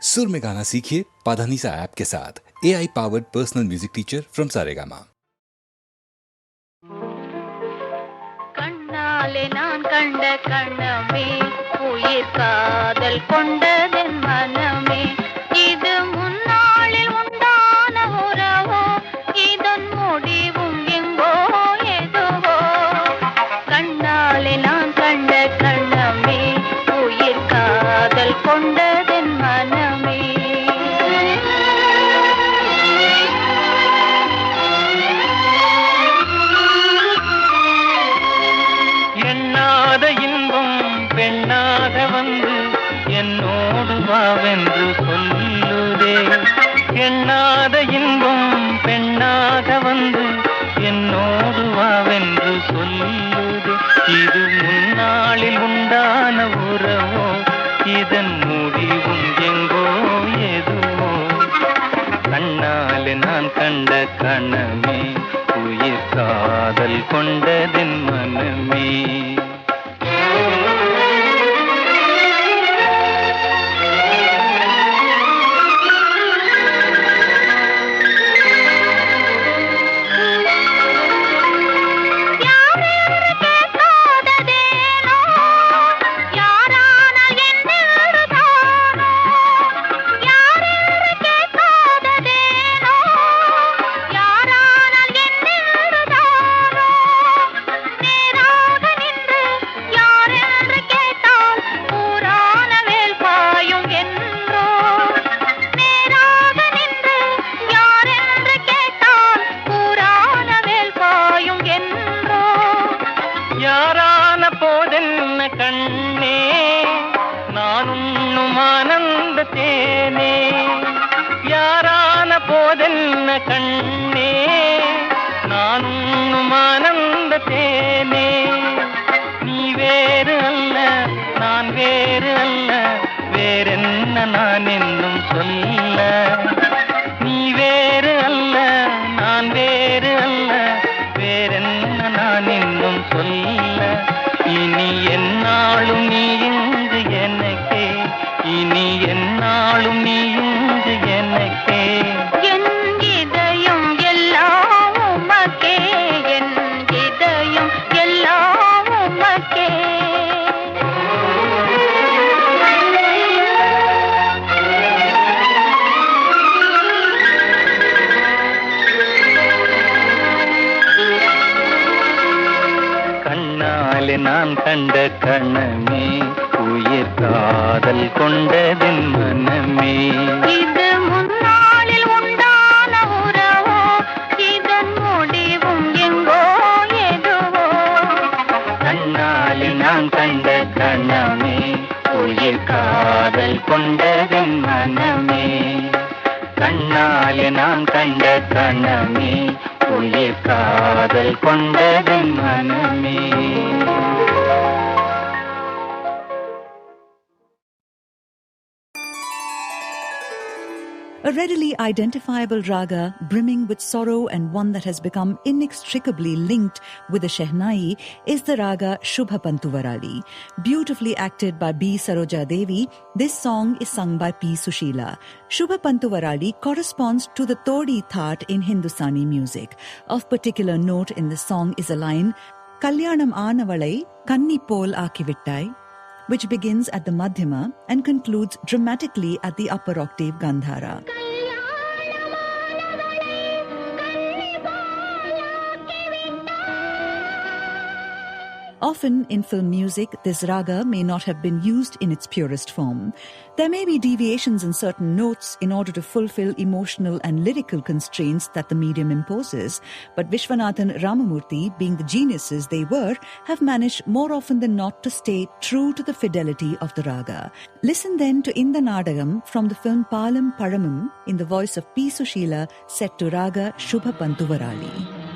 सुर में गाना सीखिए पाधानीसा ऐप के साथ। AI powered personal music teacher from Saregama. கண்ணாலே நான் கண்ட கண்ணமே உயிர் காதல் கொண்டதென் மனமே இது முன்னாளில் உண்டான உறவோ இதன் முடிவும் எங்கோ எதுவோ கண்ணாலே நான் கண்ட கண்ணமே உயிர் காதல் கொண்டதென் மனமே பெண்ணாக வந்து என்னோடு வாவென்று சொல்லுதே எண்ணாத இன்பம் பெண்ணாக வந்து என்னோடு வாவென்று சொல்லுதே இது முன்னாளில் உண்டான உறவோ இதன் முடிவும் எங்கோ எதுவோ கண்ணாலே நான் கண்ட கணமே உயிர் காதல் கொண்டதென் மனமே கண்ணே நான் உண்ணும் ஆனந்த தேனே யாரான போதென்ன கண்ணே நான் உண்ணும் ஆனந்த தேனே நீ வேறு அல்ல நான் வேறு அல்ல வேறென்ன நான் என்னும் சொல்ல நீ வேறு அல்ல நான் வேறு அல்ல வேறென்ன நான் என்னும் சொல்ல இனி என்னாலும் நீ இங்கு எனக்கே இனி என்னாலும் நீ இங்கு எனக்கே என் இதயம் எல்லாம் உமக்கே என் இதயம் எல்லாம் உமக்கே கண்ணாலே நான் கண்ட கணமே உயிர் காதல் கொண்டதென் மனமே இது முன்னாளில் உண்டான உறவோ இதன் முடிவும் எங்கோ எதுவோ கண்ணாலே நான் கண்ட கணமே உயிர் காதல் கொண்டதென் மனமே கண்ணாலே நான் கண்ட கணமே உயிர் காதல் கொண்டதென் மனமே A readily identifiable raga brimming with sorrow and one that has become inextricably linked with the Shehnai is the raga Shubha Pantuvarali. Beautifully acted by B. Saroja Devi, this song is sung by P. Sushila. Shubha Pantuvarali corresponds to the Todi Thaat in Hindustani music. Of particular note in the song is a line, Kalyanam Aanavalai Kanni Pol Aakivittai, which begins at the Madhyama and concludes dramatically at the upper octave Gandhara. Often in film music, this raga may not have been used in its purest form. There may be deviations in certain notes in order to fulfill emotional and lyrical constraints that the medium imposes, but Vishwanathan Ramamurthy, being the geniuses they were, have managed more often than not to stay true to the fidelity of the raga. Listen then to Inda Nadagam from the film Palam Paramum in the voice of P. Sushila, set to raga Shubha Pantuvarali.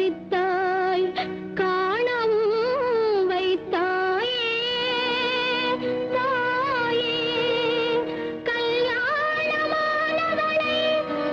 பறித்தாய் காணவும் வைத்தாயே தாயே கல்யாணமானவளை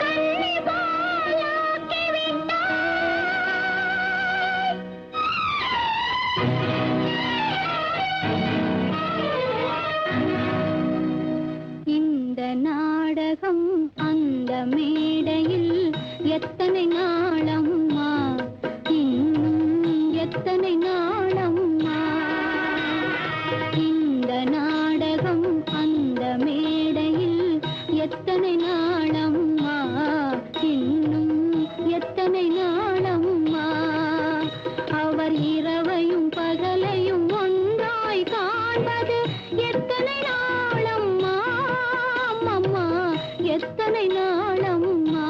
கண்ணி போலாக்கி விட்டாய். இந்த நாடகம் அந்த மேடையில் எத்தனை நாளம்மா, இன்னும் எத்தனை நாளம்மா. இந்த நாடகம் அந்த மேடையில் எத்தனை நாளம்மா, இன்னும் எத்தனை நாளம்மா. அவர் இரவையும் பகலையும் ஒன்றாய் காண்பது எத்தனை நாளம்மா, அம்மம்மா எத்தனை நாளம்மா.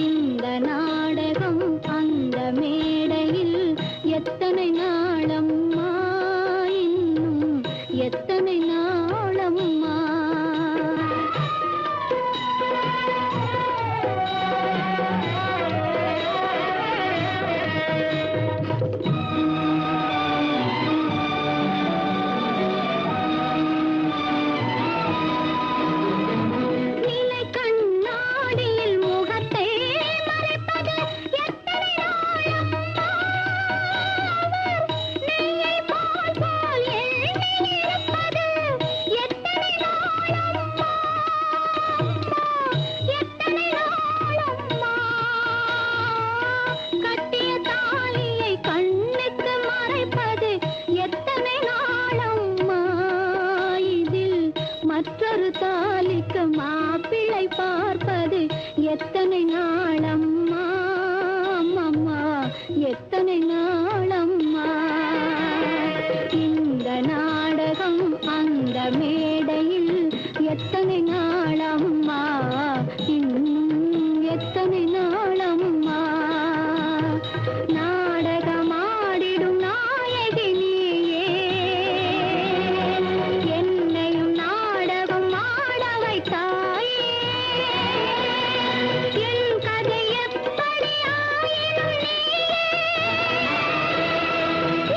இந்த நாடகம் அந்த மேடையில் எத்தனை நாளம்மா, இன்னும் எத்தனை நாளம்மா. நிலை கண்ணாடியில் முகத்தை மறைப்பது எத்தனை நாளம்மா. நெய்யை பால் போல் எண்ணி இருப்பது எத்தனை நாளம்மா, எத்தனை நாளம்மா. கட்டிய தாலியை கண்ணுக்கு மறைப்பது எத்தனை நாளம்மா. இதில் மற்றொரு தாலிக்கு மாப்பிள்ளை பார்ப்பது எத்தனை நாளம்மா, அம்மம்மா எத்தனை நாளம்மா. இந்த நாடகம் அந்த மேடையில் எத்தனை நாளம்மா, இன்னும் எத்தனை நாளம்மா. நாடகமாடிடும் நாயகி நீயே, என்னையும் நாடகம் ஆட வைத்தாயே. என் கதை எப்படி ஆயினும் நீயே,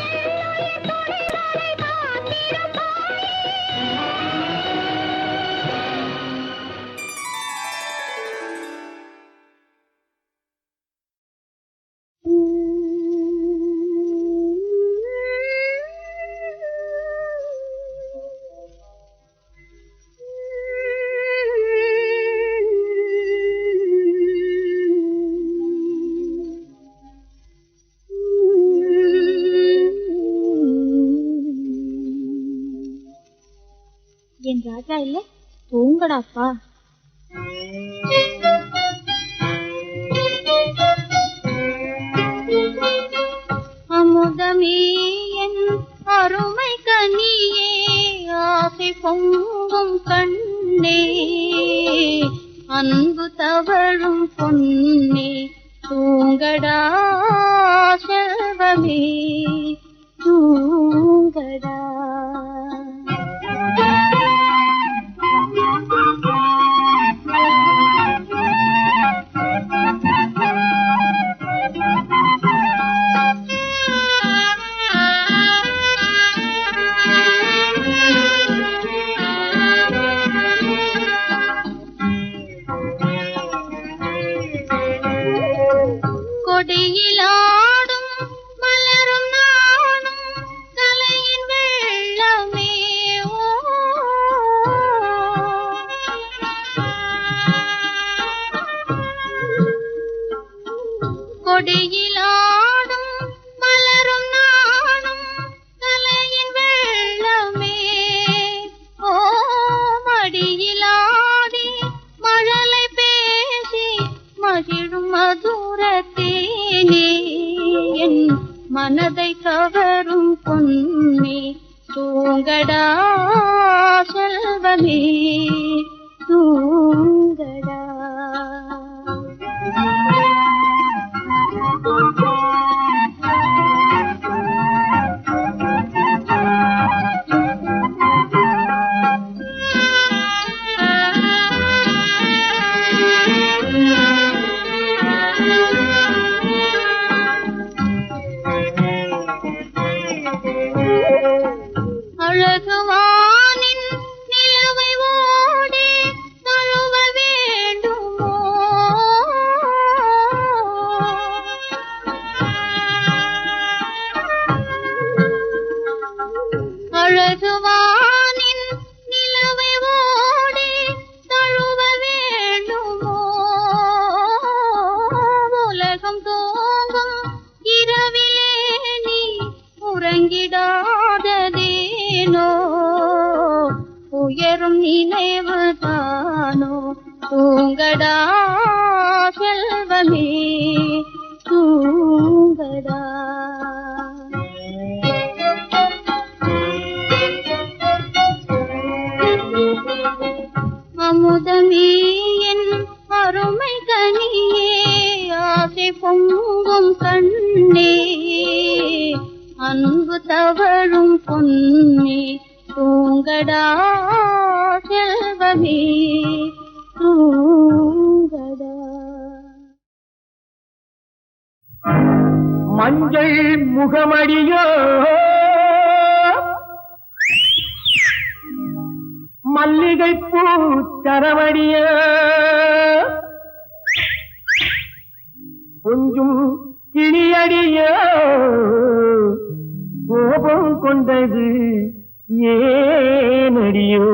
என்னுயிர் துணிவரை காத்திருப்பாயே. என் ராஜா இல்ல, தூங்கடாப்பா. அமுதமே என் அருமை கனியே, ஆசை பொங்கும் கண்ணே, அன்பு தவழும் பொன்னே, தூங்கடா செல்வமே தூங்கடா. கொடியிலாடும் மலரும் நானும் கலையின் வெள்ளமே. ஓ கொடியிலாடும் மலரும் நானும் கலையின் வெள்ளமே. ஓ மடியிலாடி மழலை பேசி மகிழும் மதுரத்தேனே, என் மனதை கவரும் பொன்னே, தூங்கடா செல்வமே தூங்கடா. தூங்கும் இரவிலே நீ உறங்கிடாததேனோ உயரும் நினைவு தானோ தூங்கடா செல்வமே தூங்கடா அமுதமே என் அருமை கனியே ஆசை பொங்கும் கண்ணே அன்பு தவழும் பொன்னே தூங்கடா செல்வமே தூங்கடா மஞ்சள் முகமடியோ மல்லிகை பூ சரவடியோ கொஞ்சம் கிளியடியோ கோபம் கொண்டது ஏனடியோ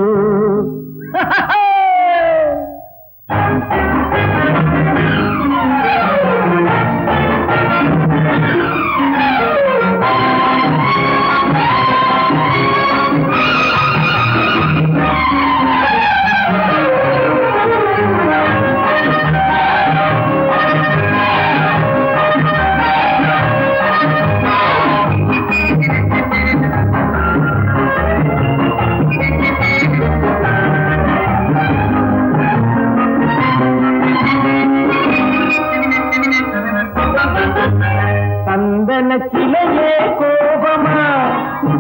சிலையே கோபமா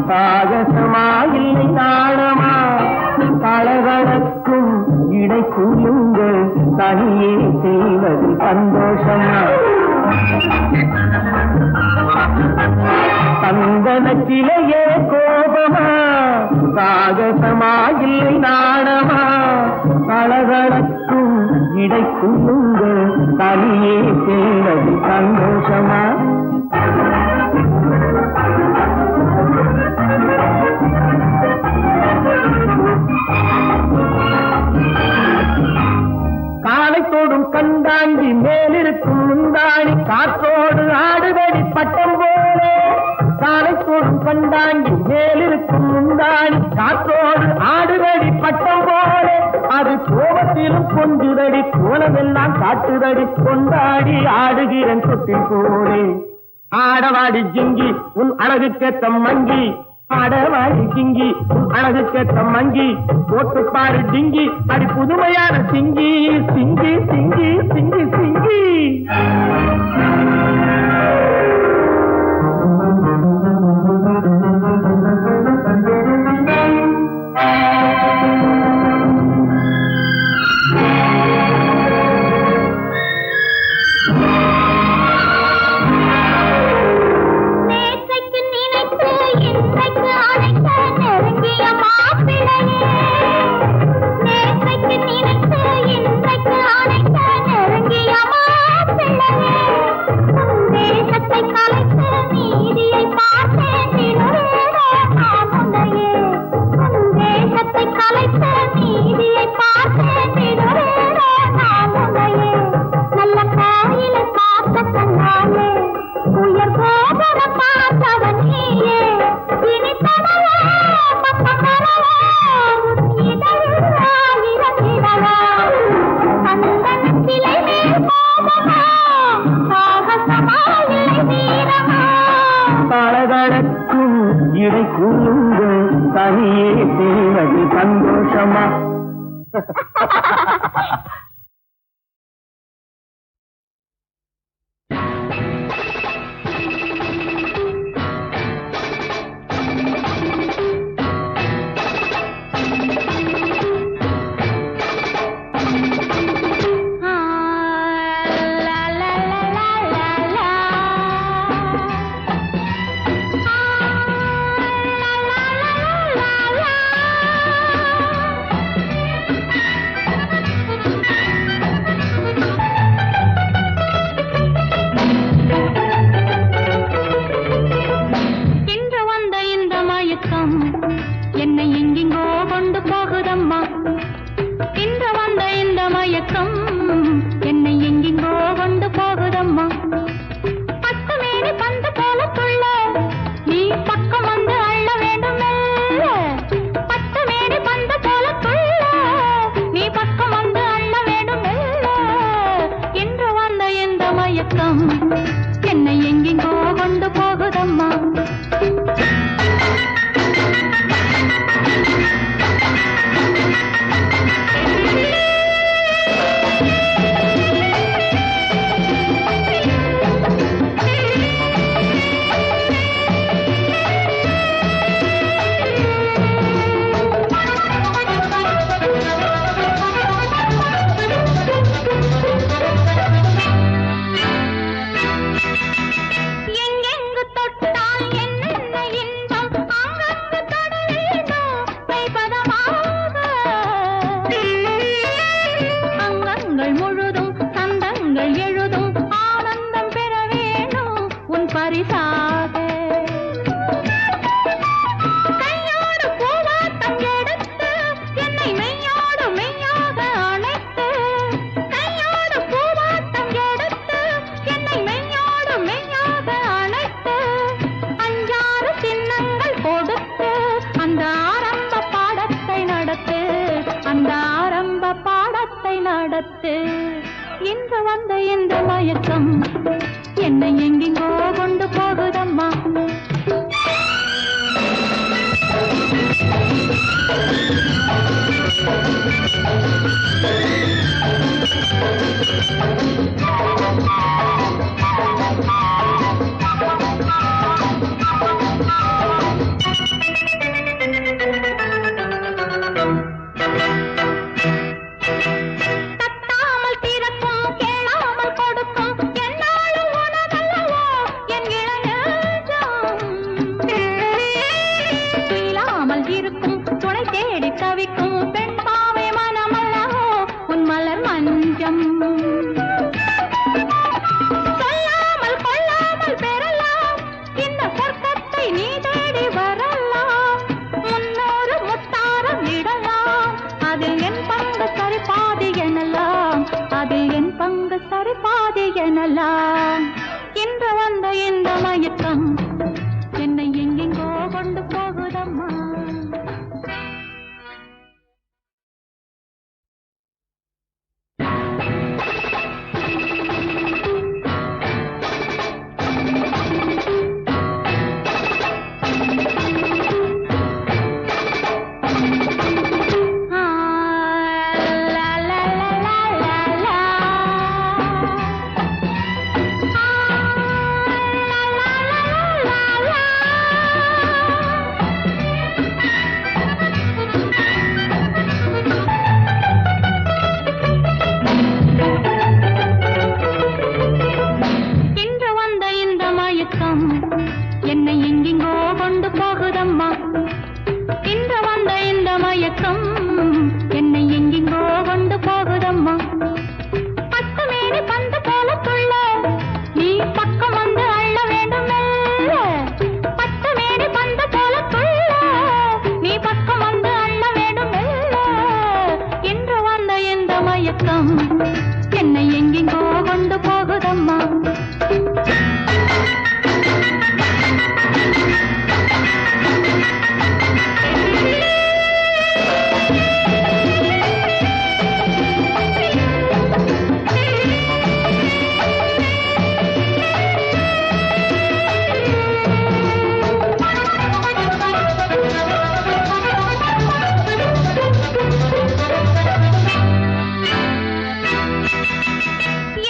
சாகசமா இல்லை நாணமா கலகலக்கும் இடை குலுங்க தனியே செய்வது சந்தோஷமா சந்தன சிலையே கோபமா சாகசமா இல்லை நாணமா கலகலக்கும் இடை குலுங்க தனியே செய்வது சந்தோஷமா காலைத்தோடும் கண்டாண்டி மேலிருக்கும் முந்தாணி காற்றோடு ஆடுதடி பட்டம் போலே காலைத்தோடும் கண்டாண்டி மேலிருக்கும் முந்தாணி காற்றோடு ஆடுதடி பட்டம் போலே அது கோபத்திலும் கொஞ்சுதடி கோலமெல்லாம் காட்டுதடி கொண்டாடி ஆடுகிறன் சொட்டில் போலே ஆடவாடி ஜிங்கி உன் அழகுக்கேத்த மங்கி ஆடவாடி ஜிங்கி உன் அழகுக்கேத்த மங்கி போட்டு பாரு டிங்கி அடி புதுமையான சிங்கி சிங்கி சிங்கி சிங்கி சிங்கி இடை கூலுங்க தனியே செய்வது சந்தோஷமா எங்கெங்கு தொட்டால் என்னென்ன இன்பம் அங்கங்கு தொட வேண்டும் கைப்பதமாக. அங்கங்கள் முழுதும் சந்தங்கள் எழுதும் ஆனந்தம் பெற வேணும் உன் பரிசாக. கையோடு பூவாட்டம் எடுத்து என்னை மெய்யோடு மெய்யாக அணைத்து. கையோடு பூவாட்டம் எடுத்து என்னை மெய்யோடு மெய்யாக அணைத்து. அஞ்சாறு சின்னங்கள் கொடுத்து அந்த ஆரம்ப பாடத்தை நடத்து. அந்த ஆரம்ப பாடத்தை நடத்து. இன்று வந்த இந்த மயக்கம் என்னை எங்கெங்கோ கொண்டு போகுதம்மா. தட்டாமல் திறக்கும் கேளாமல் கொடுக்கும் என்னாலும் உனதல்லவோ என் இளைஞம். துயிலாமல் இருக்கும் துணை தேடி தவிக்கும் பெண் பாவை மனமல்லவோ உன் மலர் மஞ்சம். சொல்லாமல் கொள்ளாமல் பெறலாம் இந்த சொர்க்கத்தை நீ தேடி வரலாம். முன்னோரு முத்தாரம் இடலாம் அதில் என் பங்கு சரிபாதி எனலாம். அதில் என் பங்கு சரிபாதி எனலாம். இன்று வந்த இந்த மயக்கம் என்னை எங்கெங்கோ கொண்டு போகுதம்மா. இன்று வந்த இந்த மயக்கம் என்னை எங்கெங்கோ கொண்டு போகுதம்மா. இன்று வந்த இந்த மயக்கம் என்னை எங்கெங்கோ கொண்டு போகுதம்மா. பத்து மேனி பந்து போல துள்ள நீ பக்கம் வந்து அள்ள வேண்டும் மெல்ல. பத்து மேனி பந்து போல துள்ள நீ பக்கம் வந்து அள்ள வேண்டும் மெல்ல. இன்று வந்த இந்த மயக்கம் என்னை எங்கெங்கோ கொண்டு போகுதம்மா.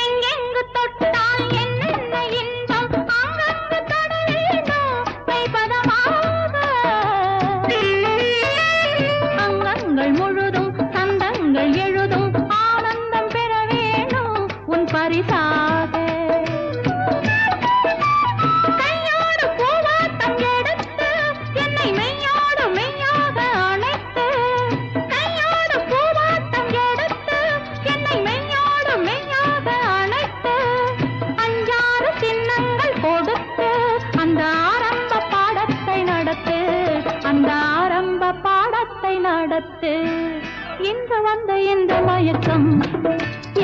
எங்கெங்கு தொட்டால் என்னென்ன இன்பம் அங்கங்கு தொட வேண்டும் கைப்பதமாக. அங்கங்கள் முழுதும் சந்தங்கள் எழுதும் ஆனந்தம் பெற வேணும் உன் பரிசாக. கையோடு பூவாட்டம் எடுத்து என்னை மெய்யோடு மெய்யாக அணைத்து. கையோடு பூவாட்டம் எடுத்து என்னை மெய்யோடு மெய்யாக அணைத்து. அஞ்சாறு சின்னங்கள் கொடுத்து அந்த ஆரம்ப பாடத்தை நடத்து. அந்த ஆரம்ப பாடத்தை நடத்து. இன்று வந்த இந்த மயக்கம்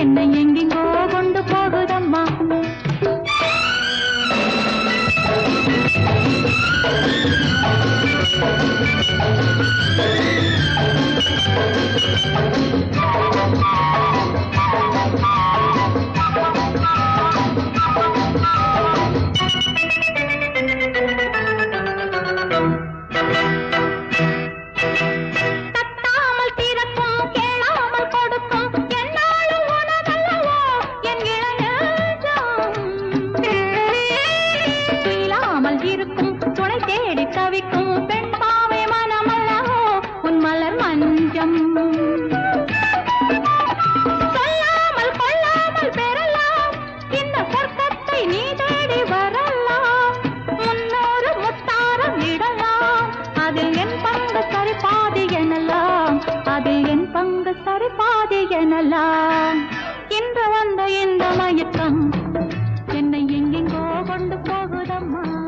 என்னை எங்கெங்கோ கொண்டு போகுதம்மா. தட்டாமல் திறக்கும் கேளாமல் கொடுக்கும் என்னாலும் உனதல்லவோ அதில் என் பங்கு சரி பாதி எனலாம். இன்று வந்த இந்த மயக்கம் என்னை எங்கெங்கோ கொண்டு போகுதம்மா.